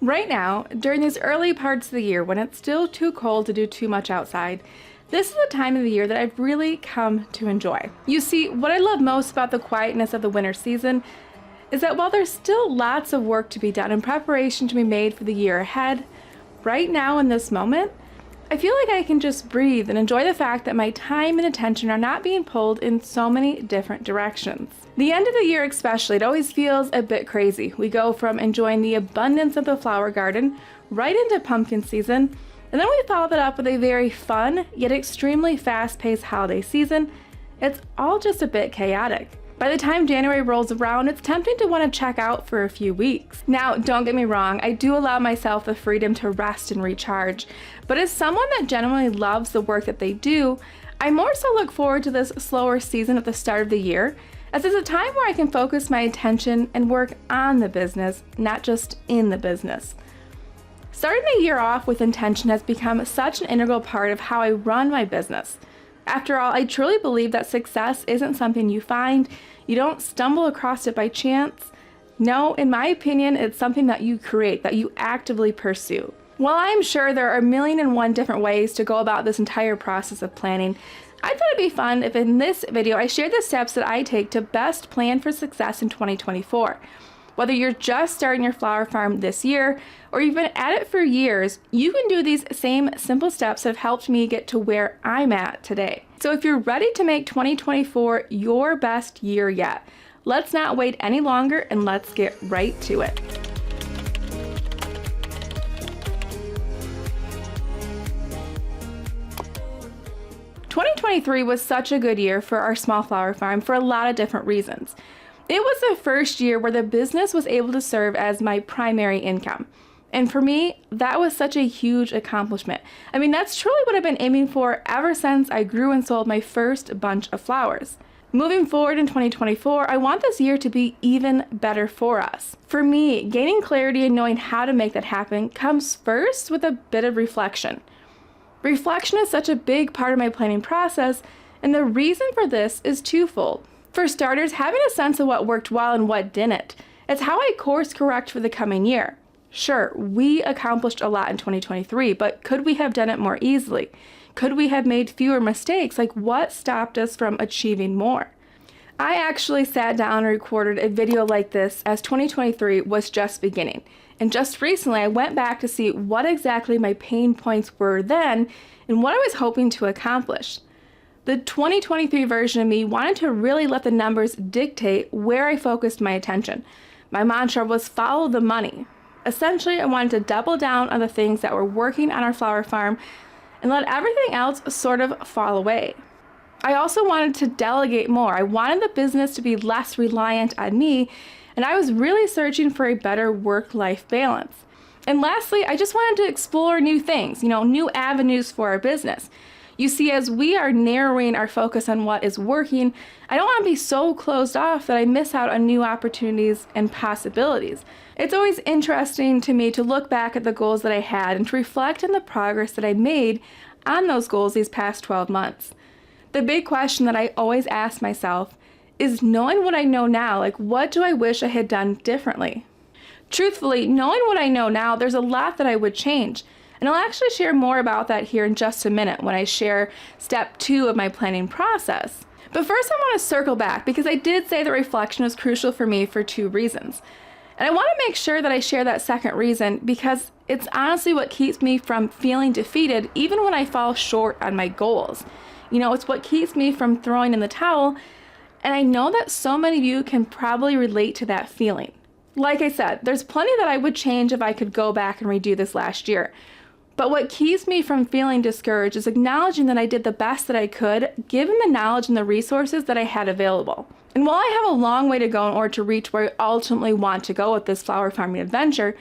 Right now, during these early parts of the year when it's still too cold to do too much outside, this is the time of the year that I've really come to enjoy. You see, what I love most about the quietness of the winter season is that while there's still lots of work to be done and preparation to be made for the year ahead, right now in this moment, I feel like I can just breathe and enjoy the fact that my time and attention are not being pulled in so many different directions. The end of the year especially, it always feels a bit crazy. We go from enjoying the abundance of the flower garden right into pumpkin season, and then we follow that up with a very fun yet extremely fast-paced holiday season. It's all just a bit chaotic. By the time January rolls around, it's tempting to want to check out for a few weeks. Now, don't get me wrong, I do allow myself the freedom to rest and recharge, but as someone that genuinely loves the work that they do, I more so look forward to this slower season at the start of the year, as it's a time where I can focus my attention and work on the business, not just in the business. Starting the year off with intention has become such an integral part of how I run my business. After all, I truly believe that success isn't something you find. You don't stumble across it by chance. No, in my opinion, it's something that you create, that you actively pursue. While I'm sure there are 1,000,001 different ways to go about this entire process of planning, I thought it'd be fun if in this video I share the steps that I take to best plan for success in 2024. Whether you're just starting your flower farm this year or you've been at it for years, you can do these same simple steps that have helped me get to where I'm at today. So if you're ready to make 2024 your best year yet, let's not wait any longer and let's get right to it. "2023 was such a good year for our small flower farm for a lot of different reasons. It was the first year where the business was able to serve as my primary income. And for me, that was such a huge accomplishment. I mean, that's truly what I've been aiming for ever since I grew and sold my first bunch of flowers. Moving forward in 2024, I want this year to be even better for us. For me, gaining clarity and knowing how to make that happen comes first with a bit of reflection. Reflection is such a big part of my planning process, and the reason for this is twofold. For starters, having a sense of what worked well and what didn't. It's how I course correct for the coming year. Sure, we accomplished a lot in 2023, but could we have done it more easily? Could we have made fewer mistakes? Like, what stopped us from achieving more? I actually sat down and recorded a video like this as 2023 was just beginning. And just recently, I went back to see what exactly my pain points were then and what I was hoping to accomplish. The 2023 version of me wanted to really let the numbers dictate where I focused my attention. My mantra was follow the money. Essentially, I wanted to double down on the things that were working on our flower farm and let everything else sort of fall away. I also wanted to delegate more. I wanted the business to be less reliant on me, and I was really searching for a better work-life balance. And lastly, I just wanted to explore new things, new avenues for our business. You see, as we are narrowing our focus on what is working, I don't want to be so closed off that I miss out on new opportunities and possibilities. It's always interesting to me to look back at the goals that I had and to reflect on the progress that I made on those goals these past 12 months. The big question that I always ask myself is, knowing what I know now, what do I wish I had done differently? Truthfully, knowing what I know now, there's a lot that I would change. And I'll actually share more about that here in just a minute when I share step 2 of my planning process. But first I want to circle back because I did say that reflection is crucial for me for 2 reasons. And I want to make sure that I share that second reason because it's honestly what keeps me from feeling defeated even when I fall short on my goals. It's what keeps me from throwing in the towel, and I know that so many of you can probably relate to that feeling. Like I said, there's plenty that I would change if I could go back and redo this last year. But what keeps me from feeling discouraged is acknowledging that I did the best that I could, given the knowledge and the resources that I had available. And while I have a long way to go in order to reach where I ultimately want to go with this flower farming adventure,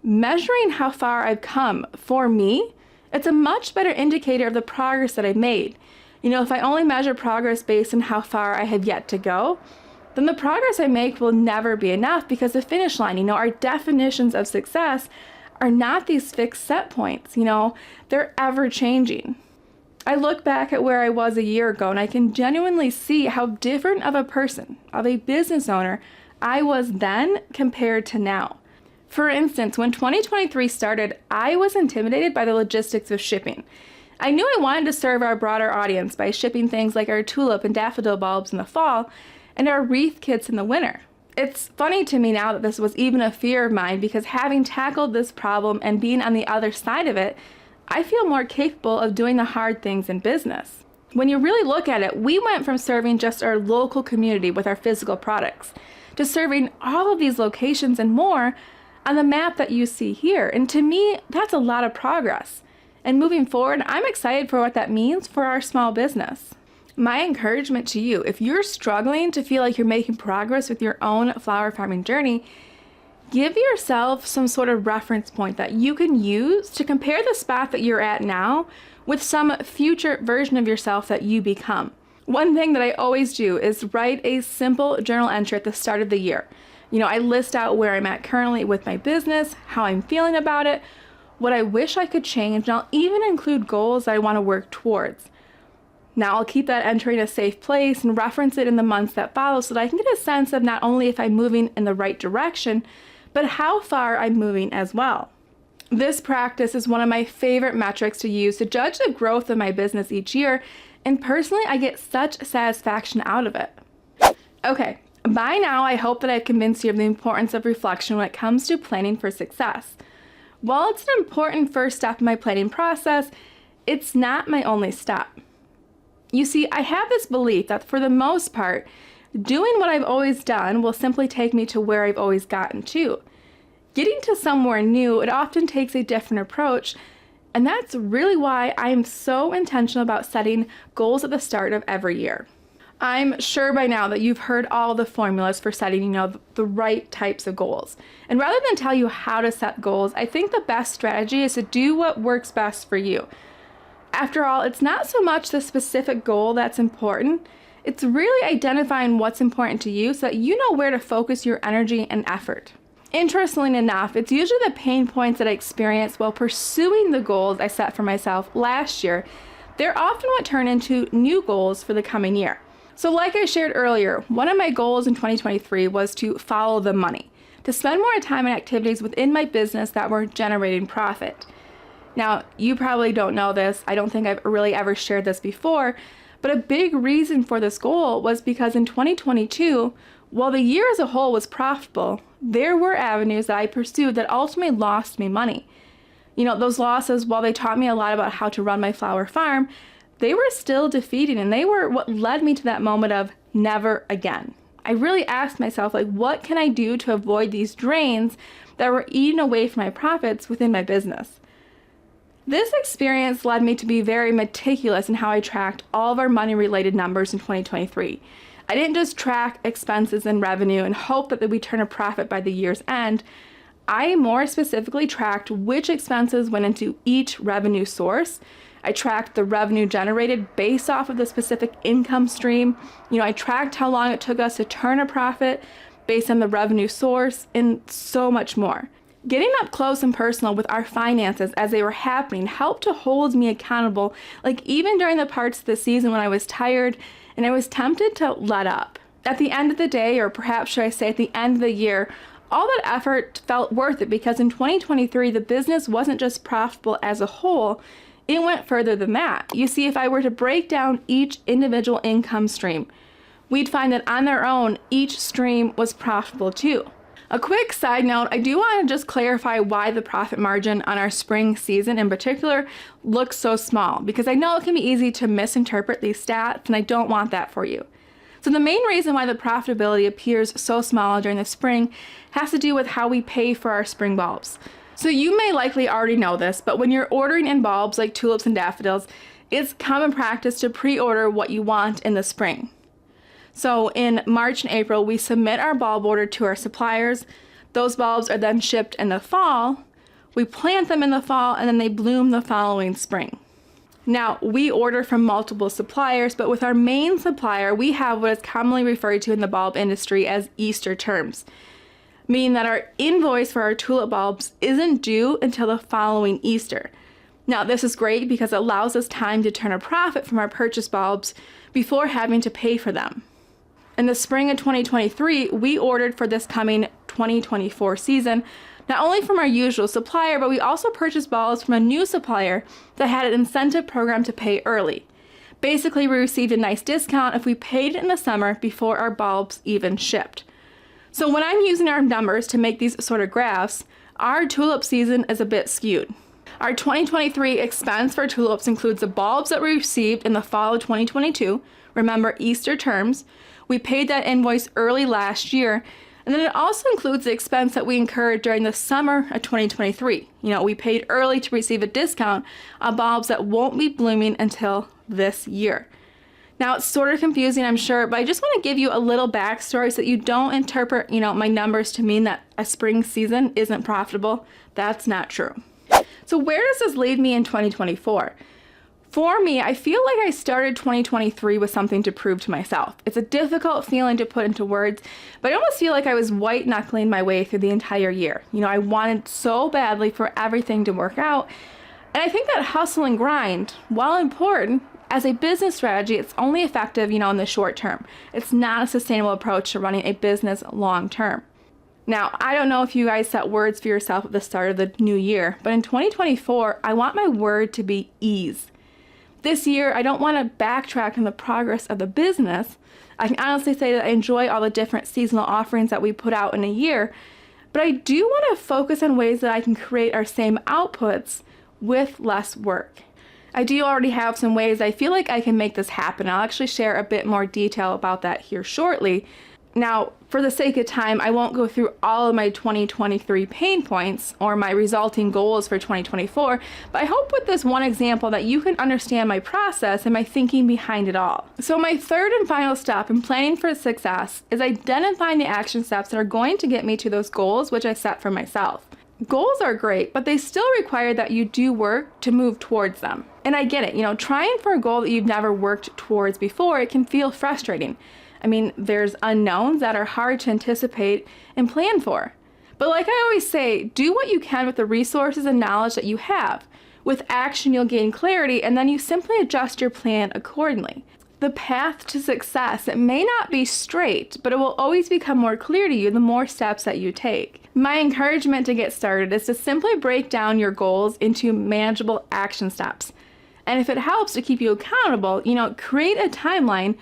measuring how far I've come, for me, it's a much better indicator of the progress that I've made. If I only measure progress based on how far I have yet to go, then the progress I make will never be enough because the finish line, our definitions of success are not these fixed set points, they're ever changing. I look back at where I was a year ago and I can genuinely see how different of a person, of a business owner, I was then compared to now. For instance, when 2023 started, I was intimidated by the logistics of shipping. I knew I wanted to serve our broader audience by shipping things like our tulip and daffodil bulbs in the fall and our wreath kits in the winter. It's funny to me now that this was even a fear of mine, because having tackled this problem and being on the other side of it, I feel more capable of doing the hard things in business. When you really look at it, we went from serving just our local community with our physical products to serving all of these locations and more on the map that you see here. And to me, that's a lot of progress. And moving forward, I'm excited for what that means for our small business. My encouragement to you, if you're struggling to feel like you're making progress with your own flower farming journey, give yourself some sort of reference point that you can use to compare the spot that you're at now with some future version of yourself that you become. One thing that I always do is write a simple journal entry at the start of the year. I list out where I'm at currently with my business, how I'm feeling about it, what I wish I could change, and I'll even include goals that I want to work towards. Now I'll keep that entry in a safe place and reference it in the months that follow so that I can get a sense of not only if I'm moving in the right direction, but how far I'm moving as well. This practice is one of my favorite metrics to use to judge the growth of my business each year, and personally I get such satisfaction out of it. Okay, by now I hope that I've convinced you of the importance of reflection when it comes to planning for success. While it's an important first step in my planning process, it's not my only step. You see, I have this belief that for the most part, doing what I've always done will simply take me to where I've always gotten to. Getting to somewhere new, it often takes a different approach, and that's really why I am so intentional about setting goals at the start of every year. I'm sure by now that you've heard all the formulas for setting, the right types of goals. And rather than tell you how to set goals, I think the best strategy is to do what works best for you. After all, it's not so much the specific goal that's important. It's really identifying what's important to you so that you know where to focus your energy and effort. Interestingly enough, it's usually the pain points that I experienced while pursuing the goals I set for myself last year. They're often what turn into new goals for the coming year. So like I shared earlier, one of my goals in 2023 was to follow the money, to spend more time on activities within my business that were generating profit. Now, you probably don't know this. I don't think I've really ever shared this before, but a big reason for this goal was because in 2022, while the year as a whole was profitable, there were avenues that I pursued that ultimately lost me money. Those losses, while they taught me a lot about how to run my flower farm, they were still defeating, and they were what led me to that moment of never again. I really asked myself, what can I do to avoid these drains that were eating away from my profits within my business? This experience led me to be very meticulous in how I tracked all of our money-related numbers in 2023. I didn't just track expenses and revenue and hope that we'd turn a profit by the year's end. I more specifically tracked which expenses went into each revenue source. I tracked the revenue generated based off of the specific income stream. I tracked how long it took us to turn a profit based on the revenue source, and so much more. Getting up close and personal with our finances as they were happening helped to hold me accountable, even during the parts of the season when I was tired and I was tempted to let up. At the end of the day, or perhaps should I say at the end of the year, all that effort felt worth it, because in 2023, the business wasn't just profitable as a whole, it went further than that. You see, if I were to break down each individual income stream, we'd find that on their own, each stream was profitable too. A quick side note, I do want to just clarify why the profit margin on our spring season in particular looks so small, because I know it can be easy to misinterpret these stats, and I don't want that for you. So the main reason why the profitability appears so small during the spring has to do with how we pay for our spring bulbs. So you may likely already know this, but when you're ordering in bulbs like tulips and daffodils, it's common practice to pre-order what you want in the spring. So in March and April, we submit our bulb order to our suppliers. Those bulbs are then shipped in the fall. We plant them in the fall, and then they bloom the following spring. Now, we order from multiple suppliers, but with our main supplier, we have what is commonly referred to in the bulb industry as Easter terms, meaning that our invoice for our tulip bulbs isn't due until the following Easter. Now, this is great because it allows us time to turn a profit from our purchased bulbs before having to pay for them. In the spring of 2023, we ordered for this coming 2024 season not only from our usual supplier, but we also purchased bulbs from a new supplier that had an incentive program to pay early. Basically, we received a nice discount if we paid it in the summer before our bulbs even shipped. So when I'm using our numbers to make these sort of graphs, our tulip season is a bit skewed. Our 2023 expense for tulips includes the bulbs that we received in the fall of 2022. Remember, Easter terms. We paid that invoice early last year. And then it also includes the expense that we incurred during the summer of 2023. We paid early to receive a discount on bulbs that won't be blooming until this year. Now, it's sort of confusing, I'm sure, but I just want to give you a little backstory so that you don't interpret, my numbers to mean that a spring season isn't profitable. That's not true. So where does this leave me in 2024? For me, I feel like I started 2023 with something to prove to myself. It's a difficult feeling to put into words, but I almost feel like I was white knuckling my way through the entire year. I wanted so badly for everything to work out. And I think that hustle and grind, while important, as a business strategy, it's only effective, in the short term. It's not a sustainable approach to running a business long term. Now, I don't know if you guys set words for yourself at the start of the new year, but in 2024, I want my word to be ease. This year, I don't want to backtrack on the progress of the business. I can honestly say that I enjoy all the different seasonal offerings that we put out in a year, but I do want to focus on ways that I can create our same outputs with less work. I do already have some ways I feel like I can make this happen. I'll actually share a bit more detail about that here shortly. Now, for the sake of time, I won't go through all of my 2023 pain points or my resulting goals for 2024, but I hope with this one example that you can understand my process and my thinking behind it all. So my third and final step in planning for success is identifying the action steps that are going to get me to those goals which I set for myself. Goals are great, but they still require that you do work to move towards them. And I get it, trying for a goal that you've never worked towards before, it can feel frustrating. There's unknowns that are hard to anticipate and plan for. But like I always say, do what you can with the resources and knowledge that you have. With action, you'll gain clarity, and then you simply adjust your plan accordingly. The path to success, it may not be straight, but it will always become more clear to you the more steps that you take. My encouragement to get started is to simply break down your goals into manageable action steps. And if it helps to keep you accountable, create a timeline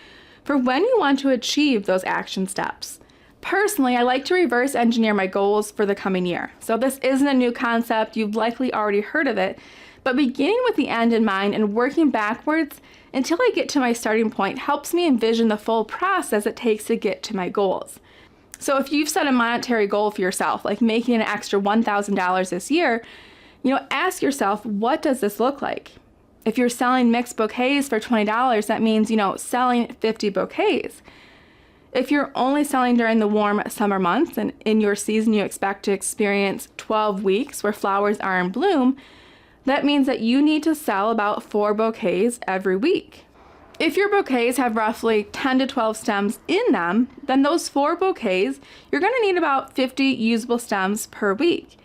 for when you want to achieve those action steps. Personally, I like to reverse engineer my goals for the coming year. So this isn't a new concept, you've likely already heard of it, but beginning with the end in mind and working backwards until I get to my starting point helps me envision the full process it takes to get to my goals. So if you've set a monetary goal for yourself, like making an extra $1,000 this year, ask yourself, what does this look like? If you're selling mixed bouquets for $20, that means, selling 50 bouquets. If you're only selling during the warm summer months and in your season you expect to experience 12 weeks where flowers are in bloom, that means that you need to sell about 4 bouquets every week. If your bouquets have roughly 10 to 12 stems in them, then those 4 bouquets, you're going to need about 50 usable stems per week.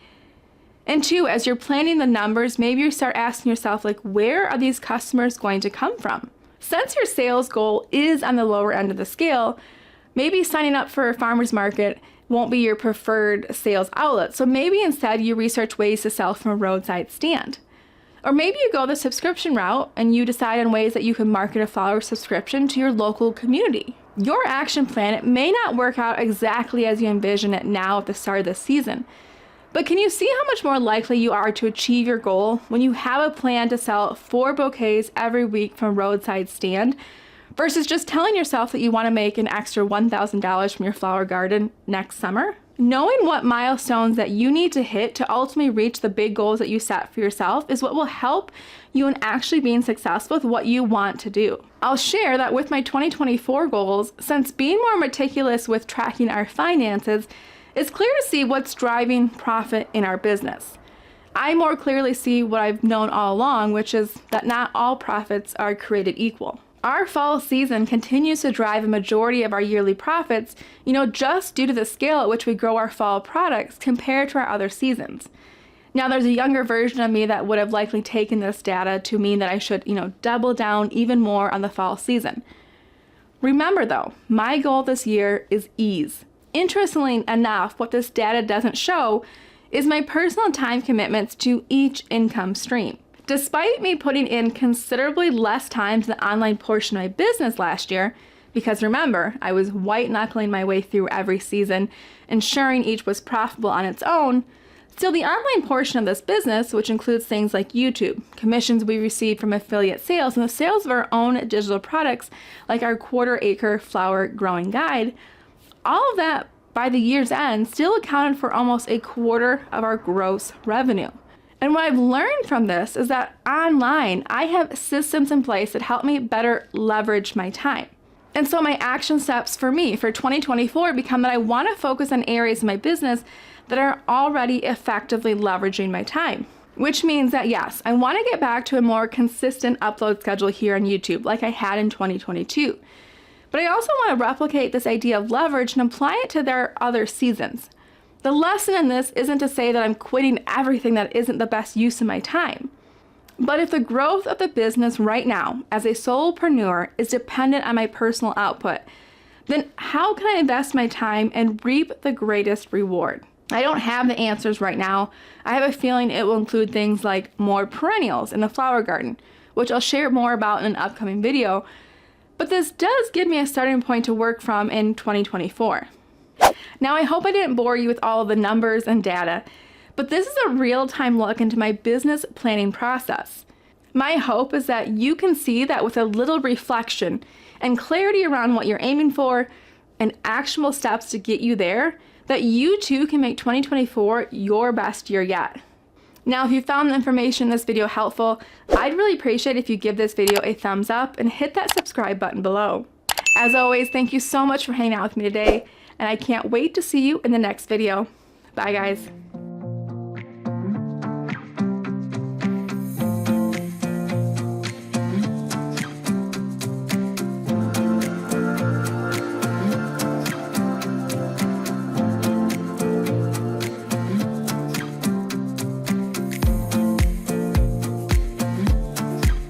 And 2, as you're planning the numbers, maybe you start asking yourself, where are these customers going to come from? Since your sales goal is on the lower end of the scale, maybe signing up for a farmer's market won't be your preferred sales outlet. So maybe instead you research ways to sell from a roadside stand. Or maybe you go the subscription route and you decide on ways that you can market a flower subscription to your local community. Your action plan, it may not work out exactly as you envision it now at the start of the season. But can you see how much more likely you are to achieve your goal when you have a plan to sell 4 bouquets every week from a roadside stand versus just telling yourself that you want to make an extra $1,000 from your flower garden next summer? Knowing what milestones that you need to hit to ultimately reach the big goals that you set for yourself is what will help you in actually being successful with what you want to do. I'll share that with my 2024 goals, since being more meticulous with tracking our finances, it's clear to see what's driving profit in our business. I more clearly see what I've known all along, which is that not all profits are created equal. Our fall season continues to drive a majority of our yearly profits, just due to the scale at which we grow our fall products compared to our other seasons. Now, there's a younger version of me that would have likely taken this data to mean that I should, double down even more on the fall season. Remember though, my goal this year is ease. Interestingly enough, what this data doesn't show is my personal time commitments to each income stream. Despite me putting in considerably less time to the online portion of my business last year, because remember, I was white knuckling my way through every season, ensuring each was profitable on its own, still the online portion of this business, which includes things like YouTube, commissions we receive from affiliate sales, and the sales of our own digital products like our quarter acre flower growing guide, all of that by the year's end still accounted for almost a quarter of our gross revenue. And what I've learned from this is that online, I have systems in place that help me better leverage my time. And so my action steps for me for 2024 become that I want to focus on areas of my business that are already effectively leveraging my time. Which means that yes, I want to get back to a more consistent upload schedule here on YouTube like I had in 2022. But I also want to replicate this idea of leverage and apply it to their other seasons. The lesson in this isn't to say that I'm quitting everything that isn't the best use of my time. But if the growth of the business right now as a solopreneur is dependent on my personal output, then how can I invest my time and reap the greatest reward? I don't have the answers right now. I have a feeling it will include things like more perennials in the flower garden, which I'll share more about in an upcoming video. But this does give me a starting point to work from in 2024. Now, I hope I didn't bore you with all of the numbers and data, but this is a real-time look into my business planning process. My hope is that you can see that with a little reflection and clarity around what you're aiming for and actionable steps to get you there, that you too can make 2024 your best year yet. Now, if you found the information in this video helpful, I'd really appreciate if you give this video a thumbs up and hit that subscribe button below. As always, thank you so much for hanging out with me today, and I can't wait to see you in the next video. Bye, guys.